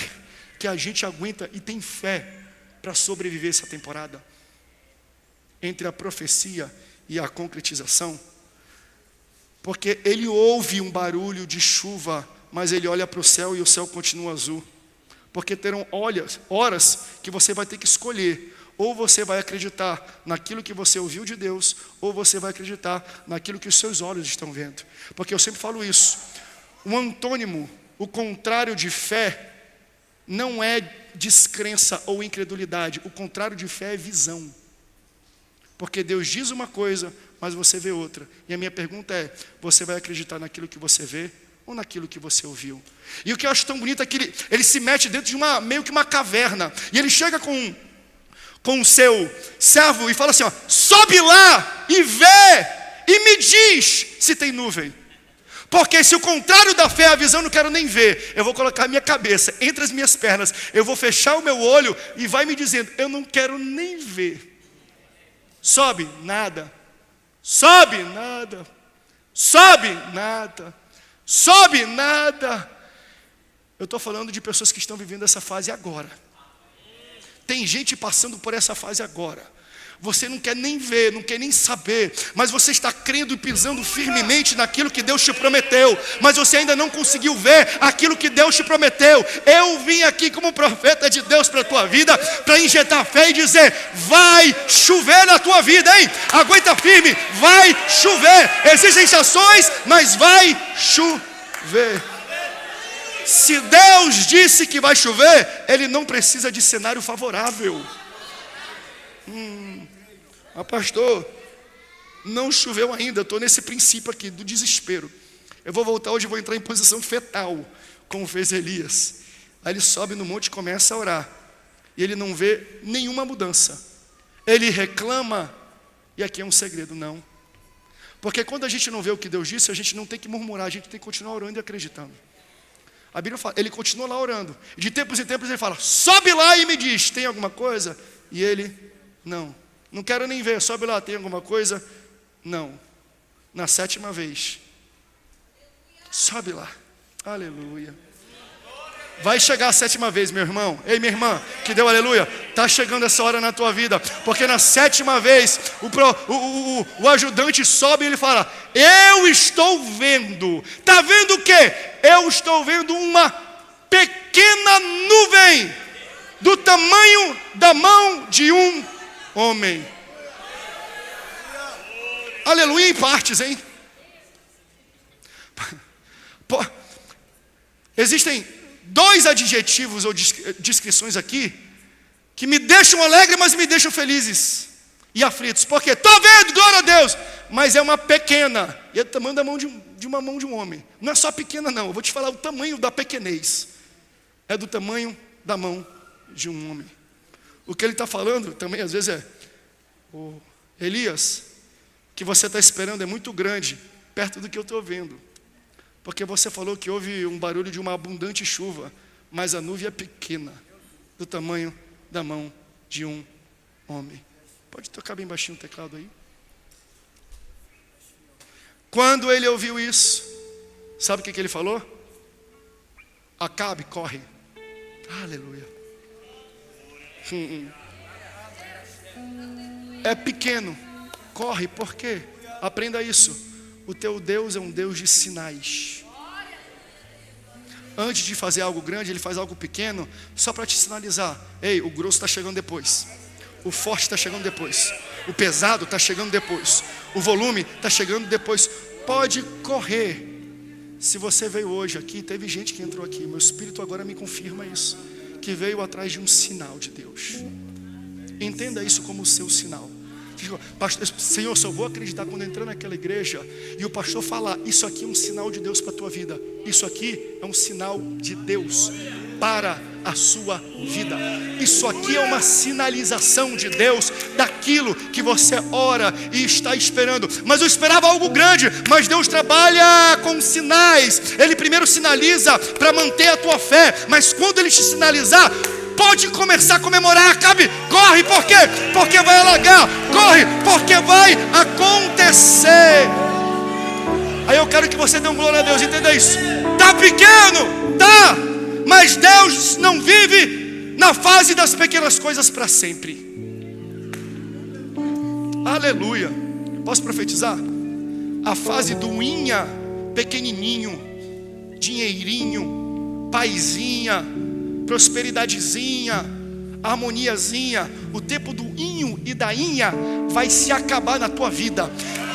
que a gente aguenta e tem fé para sobreviver essa temporada? Entre a profecia e a concretização? Porque ele ouve um barulho de chuva, mas ele olha para o céu e o céu continua azul. Porque terão horas que você vai ter que escolher. Ou você vai acreditar naquilo que você ouviu de Deus, ou você vai acreditar naquilo que os seus olhos estão vendo. Porque eu sempre falo isso. O antônimo, o contrário de fé, não é descrença ou incredulidade. O contrário de fé é visão. Porque Deus diz uma coisa, mas você vê outra. E a minha pergunta é, você vai acreditar naquilo que você vê ou naquilo que você ouviu? E o que eu acho tão bonito é que ele se mete dentro de meio que uma caverna. E ele chega com o seu servo e fala assim, ó, sobe lá e vê e me diz se tem nuvem. Porque se o contrário da fé é a visão, eu não quero nem ver. Eu vou colocar a minha cabeça entre as minhas pernas, eu vou fechar o meu olho e vai me dizendo, eu não quero nem ver. Sobe, nada. Sobe, nada. Sobe, nada. Sobe, nada. Eu estou falando de pessoas que estão vivendo essa fase agora. Tem gente passando por essa fase agora. Você não quer nem ver, não quer nem saber, mas você está crendo e pisando firmemente naquilo que Deus te prometeu, mas você ainda não conseguiu ver aquilo que Deus te prometeu. Eu vim aqui como profeta de Deus para a tua vida, para injetar fé e dizer, vai chover na tua vida, hein? Aguenta firme, vai chover. Existem estações, mas vai chover. Se Deus disse que vai chover, Ele não precisa de cenário favorável. Mas pastor, não choveu ainda, eu estou nesse princípio aqui, do desespero. Eu vou voltar hoje, vou entrar em posição fetal, como fez Elias. Aí ele sobe no monte e começa a orar. E ele não vê nenhuma mudança. Ele reclama, e aqui é um segredo, não. Porque quando a gente não vê o que Deus disse, a gente não tem que murmurar, a gente tem que continuar orando e acreditando. A Bíblia fala, ele continua lá orando. De tempos em tempos ele fala, sobe lá e me diz, tem alguma coisa? E ele, não quero nem ver, sobe lá, tem alguma coisa? Não. Na 7ª vez, sobe lá, aleluia. Vai chegar a 7ª vez, meu irmão. Ei, minha irmã, que deu aleluia. Está chegando essa hora na tua vida. Porque na 7ª vez, o ajudante sobe e ele fala, eu estou vendo. Está vendo o quê? Eu estou vendo uma pequena nuvem do tamanho da mão de um homem. Aleluia em partes, hein? Existem 2 adjetivos ou descrições aqui que me deixam alegre, mas me deixam felizes e aflitos. Porque estou vendo, glória a Deus, mas é uma pequena. E é do tamanho da mão de uma mão de um homem. Não é só pequena não, eu vou te falar o tamanho da pequenez. É do tamanho da mão de um homem. O que ele está falando também às vezes é, Elias, que você está esperando é muito grande, perto do que eu estou vendo. Porque você falou que houve um barulho de uma abundante chuva, mas a nuvem é pequena, do tamanho da mão de um homem. Pode tocar bem baixinho o teclado aí? Quando ele ouviu isso, sabe o que ele falou? Acabe, corre. Aleluia. É pequeno. Corre, por quê? Aprenda isso. O teu Deus é um Deus de sinais. Antes de fazer algo grande, Ele faz algo pequeno, só para te sinalizar. Ei, o grosso está chegando depois. O forte está chegando depois. O pesado está chegando depois. O volume está chegando depois. Pode correr. Se você veio hoje aqui, teve gente que entrou aqui, meu espírito agora me confirma isso, que veio atrás de um sinal de Deus. Entenda isso como o seu sinal. Pastor, Senhor, só vou acreditar quando entrar naquela igreja e o pastor falar, isso aqui é um sinal de Deus para a tua vida. Isso aqui é um sinal de Deus para a sua vida. Isso aqui é uma sinalização de Deus daquilo que você ora e está esperando. Mas eu esperava algo grande, mas Deus trabalha com sinais. Ele primeiro sinaliza para manter a tua fé, mas quando Ele te sinalizar, pode começar a comemorar. Corre, por quê? Porque vai alagar. Corre, porque vai acontecer. Aí eu quero que você dê um glória a Deus, entenda isso. Tá pequeno, tá, mas Deus não vive na fase das pequenas coisas para sempre. Aleluia. Posso profetizar? A fase do inha, pequenininho, dinheirinho, paizinha, prosperidadezinha, harmoniazinha, o tempo do inho e da inha vai se acabar na tua vida.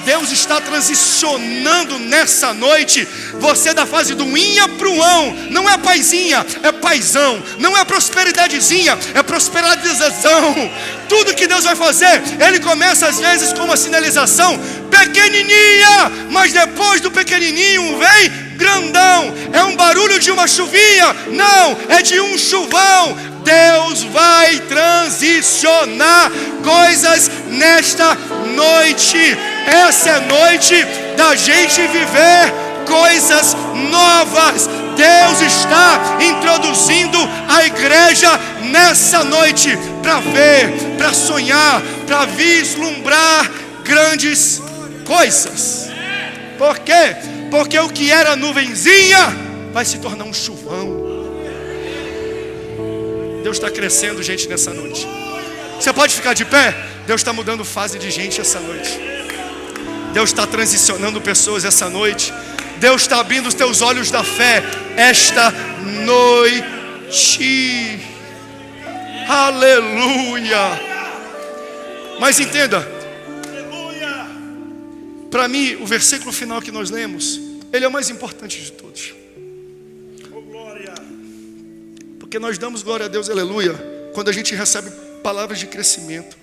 Deus está transicionando nessa noite você da fase do inha para o ão. Não é paizinha, é paizão. Não é prosperidadezinha, é prosperadização. Tudo que Deus vai fazer, Ele começa às vezes com uma sinalização pequenininha, mas depois do pequenininho vem grandão. É um barulho de uma chuvinha? Não, é de um chuvão. Deus vai transicionar coisas nesta noite. Essa é noite da gente viver coisas novas. Deus está introduzindo a igreja nessa noite para ver, para sonhar, para vislumbrar grandes coisas. Por quê? Porque o que era nuvenzinha vai se tornar um chuvão. Deus está crescendo gente nessa noite. Você pode ficar de pé? Deus está mudando fase de gente essa noite. Deus está transicionando pessoas essa noite. Deus está abrindo os teus olhos da fé esta noite. Aleluia. Mas entenda, para mim o versículo final que nós lemos, ele é o mais importante de todos. Porque nós damos glória a Deus, aleluia, quando a gente recebe palavras de crescimento,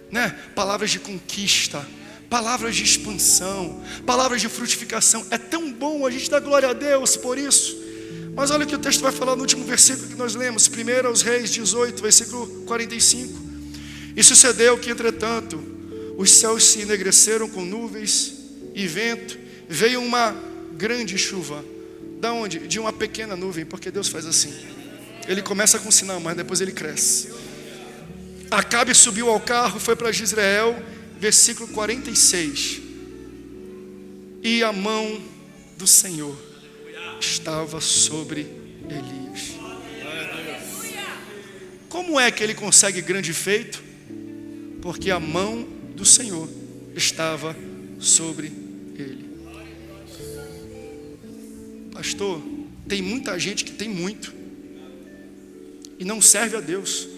né? Palavras de conquista, palavras de expansão, palavras de frutificação. É tão bom a gente dar glória a Deus por isso. Mas olha o que o texto vai falar no último versículo que nós lemos, 1 aos Reis 18, versículo 45. E sucedeu que, entretanto, os céus se enegreceram com nuvens e vento, veio uma grande chuva. Da onde? De uma pequena nuvem, porque Deus faz assim. Ele começa com sinal, mas depois ele cresce. Acabe subiu ao carro, foi para Jezreel, versículo 46. E a mão do Senhor estava sobre Elias. Como é que ele consegue grande feito? Porque a mão do Senhor estava sobre ele. Pastor, tem muita gente que tem muito e não serve a Deus.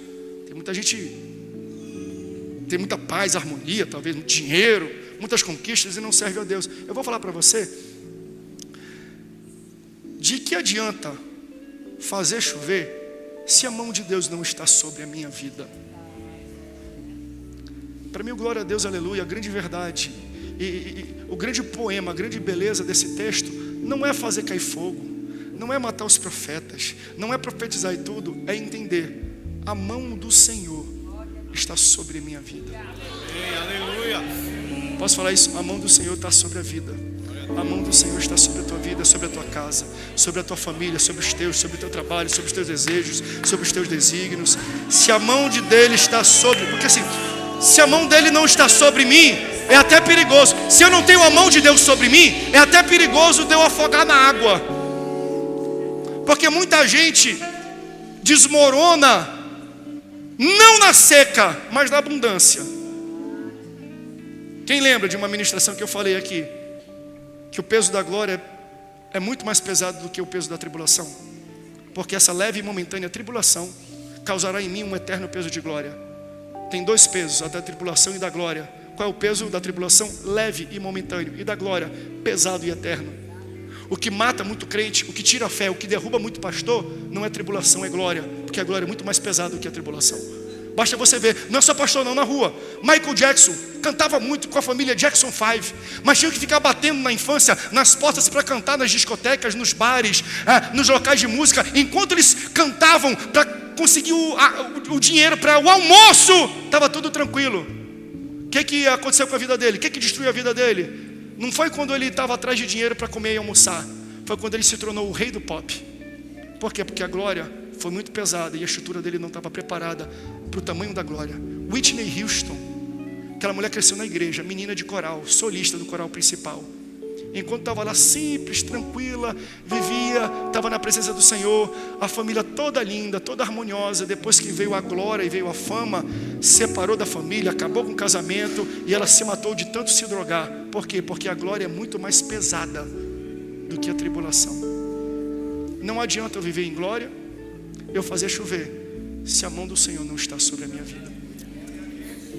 Tem muita gente, tem muita paz, harmonia, talvez muito dinheiro, muitas conquistas e não serve a Deus. Eu vou falar para você, de que adianta fazer chover se a mão de Deus não está sobre a minha vida? Para mim, glória a Deus, aleluia, a grande verdade e o grande poema, a grande beleza desse texto não é fazer cair fogo, não é matar os profetas, não é profetizar e tudo, é entender, a mão do Senhor está sobre a minha vida. Aleluia. Posso falar isso? A mão do Senhor está sobre a vida. A mão do Senhor está sobre a tua vida, sobre a tua casa, sobre a tua família, sobre os teus, sobre o teu trabalho, sobre os teus desejos, sobre os teus desígnios. Se a mão dele está sobre, porque assim, se a mão dele não está sobre mim, é até perigoso. Se eu não tenho a mão de Deus sobre mim, é até perigoso de eu afogar na água. Porque muita gente desmorona Não na seca, mas na abundância. Quem lembra de uma ministração que eu falei aqui? Que o peso da glória é muito mais pesado do que o peso da tribulação. Porque essa leve e momentânea tribulação causará em mim um eterno peso de glória. Tem dois pesos, a da tribulação e da glória. Qual é o peso da tribulação? Leve e momentâneo. E da glória? Pesado e eterno. O que mata muito crente, o que tira a fé, o que derruba muito pastor, não é tribulação, é glória. Porque a glória é muito mais pesada do que a tribulação. Basta você ver, não é só pastor não, na rua. Michael Jackson cantava muito com a família Jackson 5, mas tinha que ficar batendo na infância, nas portas para cantar nas discotecas, nos bares, nos locais de música. Enquanto eles cantavam para conseguir o dinheiro para o almoço, estava tudo tranquilo. O que aconteceu com a vida dele? O que destruiu a vida dele? Não foi quando ele estava atrás de dinheiro para comer e almoçar. Foi quando ele se tornou o rei do pop. Por quê? Porque a glória foi muito pesada e a estrutura dele não estava preparada para o tamanho da glória. Whitney Houston, aquela mulher cresceu na igreja, menina de coral, solista do coral principal. Enquanto estava lá simples, tranquila, vivia, estava na presença do Senhor, a família toda linda, toda harmoniosa. Depois que veio a glória e veio a fama, separou da família, acabou com o casamento e ela se matou de tanto se drogar. Por quê? Porque a glória é muito mais pesada do que a tribulação. Não adianta eu viver em glória, eu fazer chover, se a mão do Senhor não está sobre a minha vida.